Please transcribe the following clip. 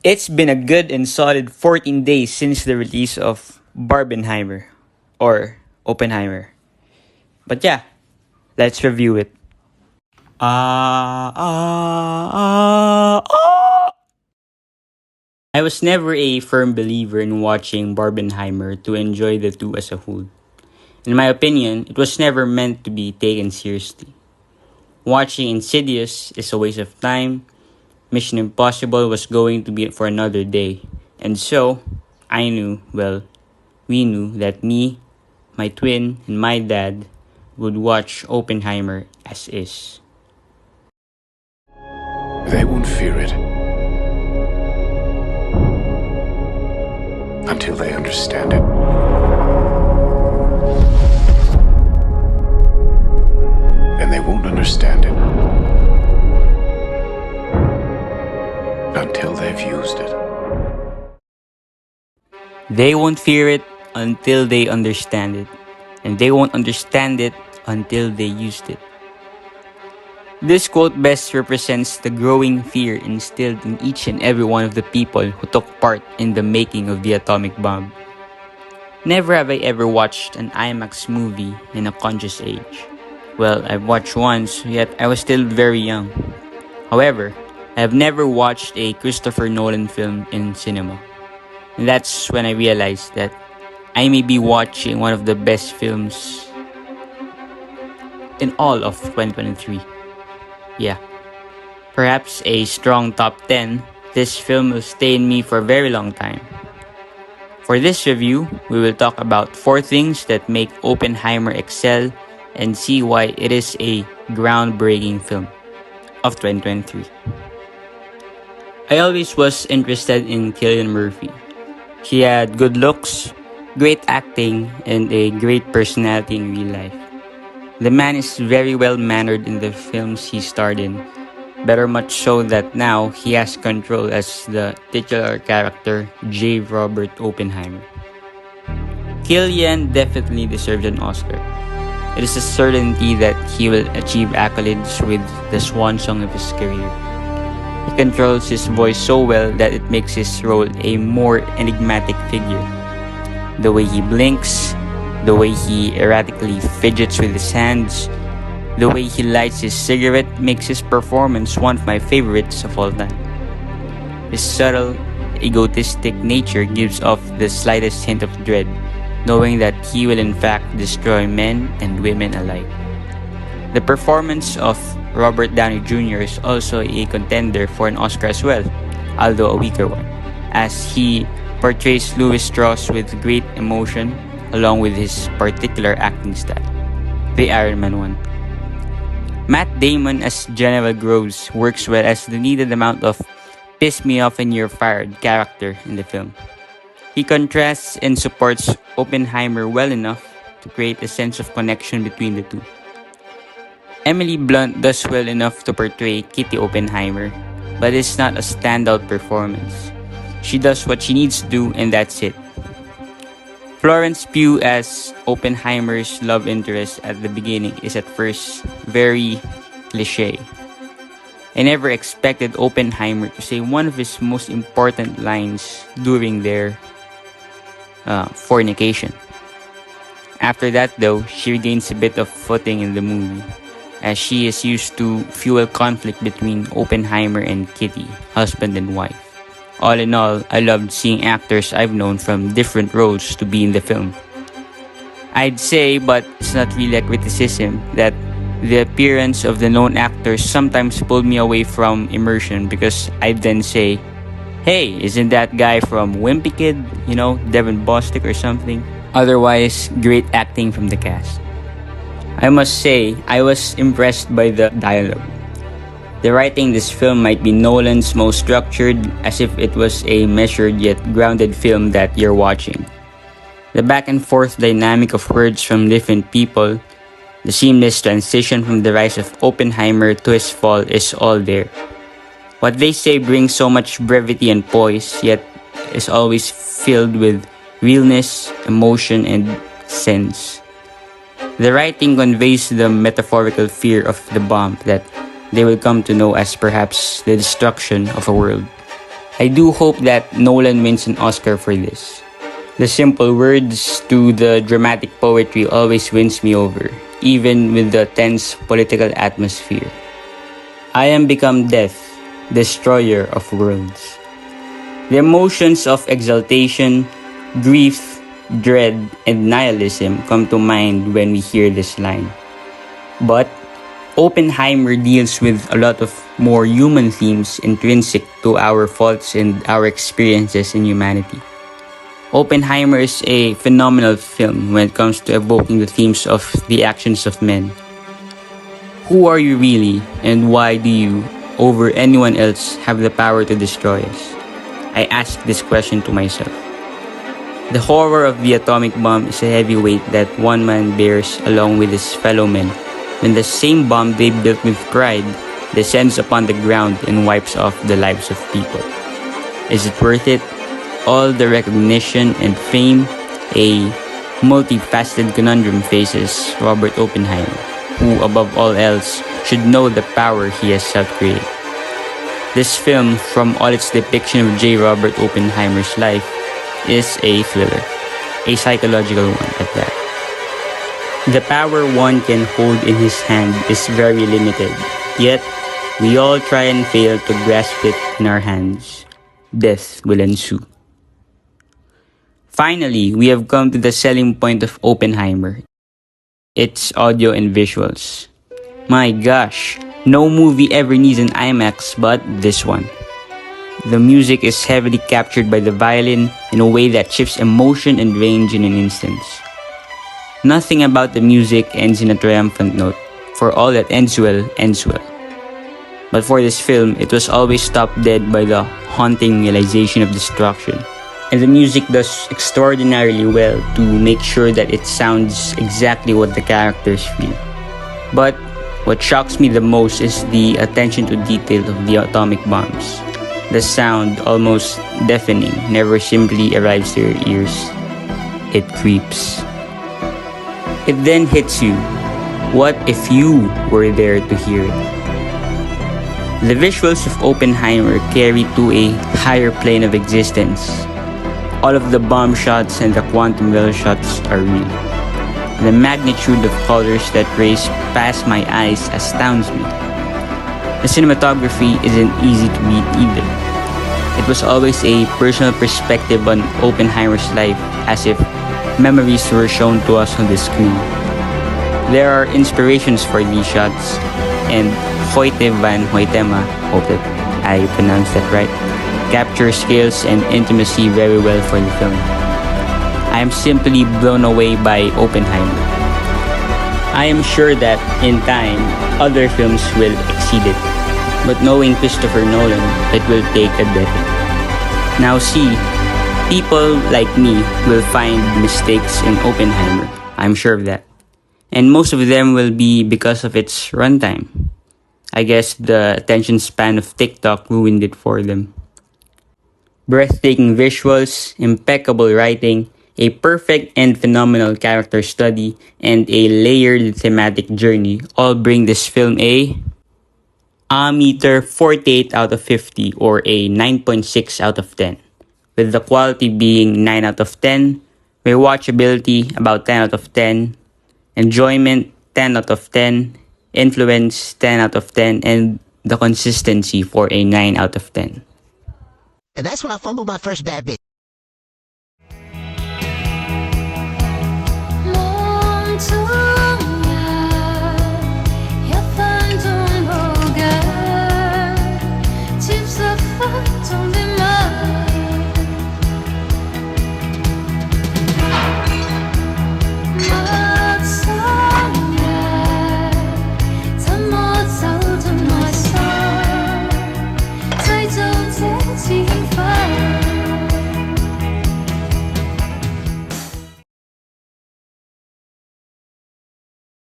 It's been a good and solid 14 days since the release of Barbenheimer or Oppenheimer. But yeah, let's review it. I was never a firm believer in watching Barbenheimer to enjoy the two as a whole. In my opinion, it was never meant to be taken seriously. Watching Insidious is a waste of time. Mission Impossible was going to be for another day. And so, we knew that me, my twin, and my dad would watch Oppenheimer as is. They won't fear it until they understand it. And they won't understand it until they've used it. They won't fear it until they understand it. And they won't understand it until they used it. This quote best represents the growing fear instilled in each and every one of the people who took part in the making of the atomic bomb. Never have I ever watched an IMAX movie in a conscious age. Well, I've watched once, yet I was still very young. However, I have never watched a Christopher Nolan film in cinema. And that's when I realized that I may be watching one of the best films in all of 2023. Yeah. Perhaps a strong top 10, this film will stay in me for a very long time. For this review, we will talk about 4 things that make Oppenheimer excel and see why it is a groundbreaking film of 2023. I always was interested in Cillian Murphy. He had good looks, great acting, and a great personality in real life. The man is very well mannered in the films he starred in, better much so that now he has control as the titular character J. Robert Oppenheimer. Cillian definitely deserves an Oscar. It is a certainty that he will achieve accolades with the swan song of his career. He controls his voice so well that it makes his role a more enigmatic figure. The way he blinks, the way he erratically fidgets with his hands, the way he lights his cigarette makes his performance one of my favorites of all time. His subtle, egotistic nature gives off the slightest hint of dread, knowing that he will in fact destroy men and women alike. The performance of Robert Downey Jr. is also a contender for an Oscar as well, although a weaker one, as he portrays Louis Strauss with great emotion along with his particular acting style, the Iron Man one. Matt Damon as General Groves works well as the needed amount of piss me off and you're fired character in the film. He contrasts and supports Oppenheimer well enough to create a sense of connection between the two. Emily Blunt does well enough to portray Kitty Oppenheimer, but it's not a standout performance. She does what she needs to do and that's it. Florence Pugh as Oppenheimer's love interest at the beginning is at first very cliché. I never expected Oppenheimer to say one of his most important lines during their fornication. After that though, she regains a bit of footing in the movie, as she is used to fuel conflict between Oppenheimer and Kitty, husband and wife. All in all, I loved seeing actors I've known from different roles to be in the film. I'd say, but it's not really a criticism, that the appearance of the known actors sometimes pulled me away from immersion because I'd then say, hey, isn't that guy from Wimpy Kid? You know, Devin Bostic or something? Otherwise, great acting from the cast. I must say, I was impressed by the dialogue. The writing in this film might be Nolan's most structured, as if it was a measured yet grounded film that you're watching. The back and forth dynamic of words from different people, the seamless transition from the rise of Oppenheimer to his fall is all there. What they say brings so much brevity and poise, yet is always filled with realness, emotion, and sense. The writing conveys the metaphorical fear of the bomb that they will come to know as perhaps the destruction of a world. I do hope that Nolan wins an Oscar for this. The simple words to the dramatic poetry always wins me over, even with the tense political atmosphere. I am become death, destroyer of worlds. The emotions of exaltation, grief, dread, and nihilism come to mind when we hear this line. But Oppenheimer deals with a lot of more human themes intrinsic to our faults and our experiences in humanity. Oppenheimer is a phenomenal film when it comes to evoking the themes of the actions of men. Who are you really, and why do you, over anyone else, have the power to destroy us? I ask this question to myself. The horror of the atomic bomb is a heavy weight that one man bears along with his fellow men when the same bomb they built with pride descends upon the ground and wipes off the lives of people. Is it worth it? All the recognition and fame a multifaceted conundrum faces Robert Oppenheimer, who above all else should know the power he has helped create. This film, from all its depiction of J. Robert Oppenheimer's life, is a thriller, a psychological one at that. The power one can hold in his hand is very limited, yet we all try and fail to grasp it in our hands. Death will ensue. Finally, we have come to the selling point of Oppenheimer, its audio and visuals. My gosh, no movie ever needs an IMAX but this one. The music is heavily captured by the violin in a way that shifts emotion and range in an instant. Nothing about the music ends in a triumphant note, for all that ends well, ends well. But for this film, it was always stopped dead by the haunting realization of destruction. And the music does extraordinarily well to make sure that it sounds exactly what the characters feel. But what shocks me the most is the attention to detail of the atomic bombs. The sound, almost deafening, never simply arrives to your ears. It creeps. It then hits you. What if you were there to hear it? The visuals of Oppenheimer carry to a higher plane of existence. All of the bomb shots and the quantum realm shots are real. The magnitude of colors that race past my eyes astounds me. The cinematography isn't easy to beat either. It was always a personal perspective on Oppenheimer's life, as if memories were shown to us on the screen. There are inspirations for these shots, and Hoyte van Hoytema, hope that I pronounced that right, captures scales and intimacy very well for the film. I am simply blown away by Oppenheimer. I am sure that in time, other films will exceed it. But knowing Christopher Nolan, it will take a decade. Now see, people like me will find mistakes in Oppenheimer. I'm sure of that. And most of them will be because of its runtime. I guess the attention span of TikTok ruined it for them. Breathtaking visuals, impeccable writing, a perfect and phenomenal character study, and a layered thematic journey all bring this film a meter 48 out of 50 or a 9.6 out of 10, with the quality being 9 out of 10, rewatchability about 10 out of 10, enjoyment 10 out of 10, influence 10 out of 10, and the consistency for a 9 out of 10. And that's why I fumbled my first bad bitch.